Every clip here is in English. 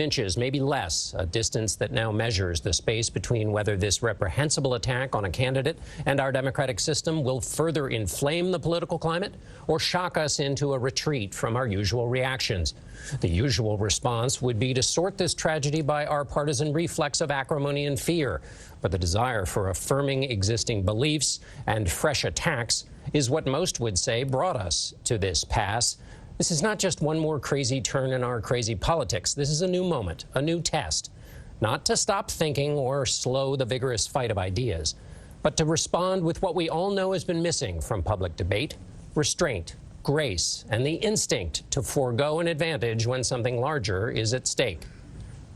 inches, maybe less, a distance that now measures the space between whether this reprehensible attack on a candidate and our democratic system will further inflame the political climate or shock us into a retreat from our usual reactions. The usual response would be to sort this tragedy by our partisan reflex of acrimony and fear. But the desire for affirming existing beliefs and fresh attacks is what most would say brought us to this pass. This is not just one more crazy turn in our crazy politics. This is a new moment, a new test, not to stop thinking or slow the vigorous fight of ideas, but to respond with what we all know has been missing from public debate: restraint, grace, and the instinct to forego an advantage when something larger is at stake.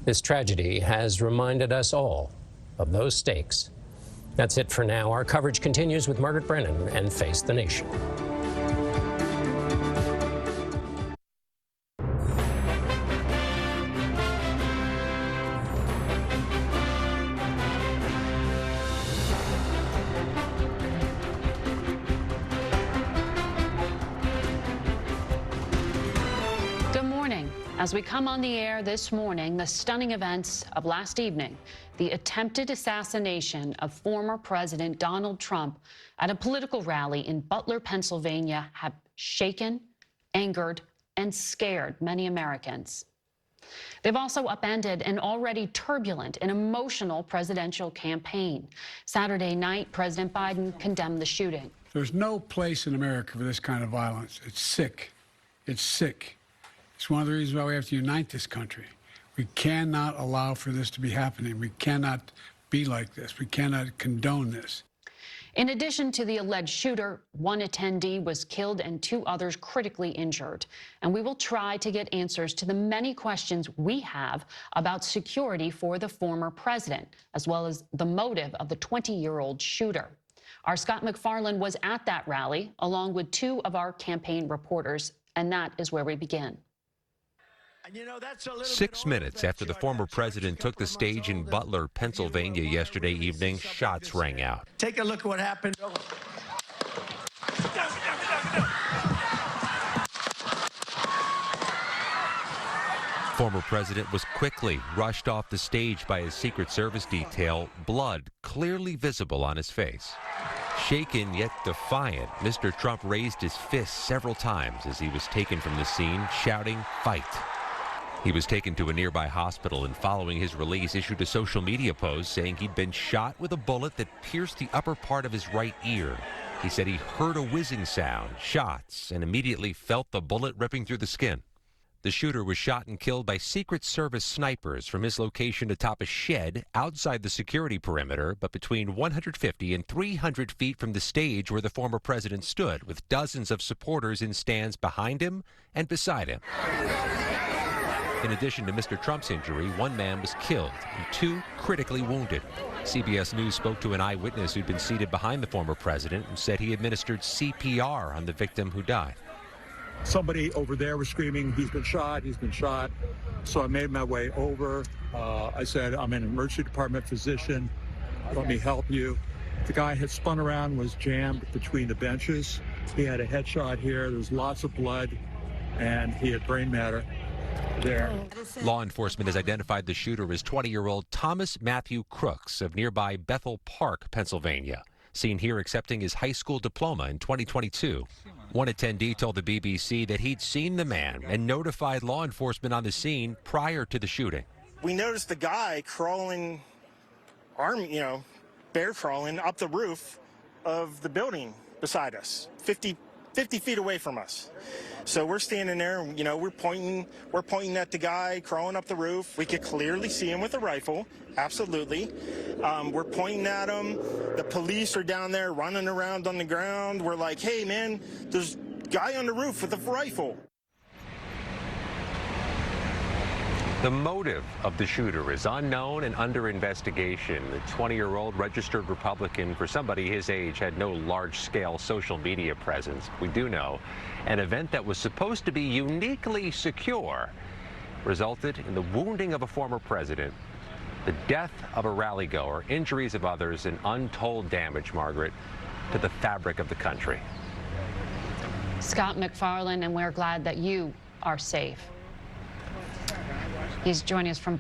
This tragedy has reminded us all of those stakes. That's it for now. Our coverage continues with Margaret Brennan and Face the Nation. As we come on the air this morning, the stunning events of last evening, the attempted assassination of former President Donald Trump at a political rally in Butler, Pennsylvania, have shaken, angered, and scared many Americans. They've also upended an already turbulent and emotional presidential campaign. Saturday night, President Biden condemned the shooting. There's no place in America for this kind of violence. It's sick. It's sick. It's one of the reasons why we have to unite this country. We cannot allow for this to be happening. We cannot be like this. We cannot condone this. In addition to the alleged shooter, one attendee was killed and 2 others critically injured. And we will try to get answers to the many questions we have about security for the former president, as well as the motive of the 20-year-old shooter. Our Scott McFarland was at that rally, along with 2 of our campaign reporters, and that is where we begin. 6 minutes after the former president took the stage in Butler, Pennsylvania yesterday evening, shots rang out. Take a look at what happened. Former president was quickly rushed off the stage by his Secret Service detail, blood clearly visible on his face. Shaken yet defiant, Mr. Trump raised his fist several times as he was taken from the scene, shouting, "Fight." He was taken to a nearby hospital and following his release issued a social media post saying he'd been shot with a bullet that pierced the upper part of his right ear. He said he heard a whizzing sound, shots, and immediately felt the bullet ripping through the skin. The shooter was shot and killed by Secret Service snipers from his location atop a shed outside the security perimeter, but between 150 and 300 feet from the stage where the former president stood, with dozens of supporters in stands behind him and beside him. In addition to Mr. Trump's injury, 1 man was killed and 2 critically wounded. CBS News spoke to an eyewitness who'd been seated behind the former president and said he administered CPR on the victim who died. Somebody over there was screaming, "He's been shot, he's been shot." So I made my way over. I said, "I'm an emergency department physician. Let me help you." The guy had spun around, was jammed between the benches. He had a headshot here. There was lots of blood, and he had brain matter there. Law enforcement has identified the shooter as 20-year-old Thomas Matthew Crooks of nearby Bethel Park, Pennsylvania, seen here accepting his high school diploma in 2022. One attendee told the BBC that he'd seen the man and notified law enforcement on the scene prior to the shooting. We noticed the guy crawling, bear crawling up the roof of the building beside us, 50 feet away from us. So we're standing there, we're pointing at the guy crawling up the roof. We could clearly see him with a rifle, absolutely. We're pointing at him. The police are down there running around on the ground. We're like, "Hey, man, there's a guy on the roof with a rifle." The motive of the shooter is unknown and under investigation. The 20-year-old registered Republican, for somebody his age, had no large-scale social media presence. We do know an event that was supposed to be uniquely secure resulted in the wounding of a former president, the death of a rally-goer, injuries of others, and untold damage, Margaret, to the fabric of the country. Scott McFarland, and we're glad that you are safe. He's joining us from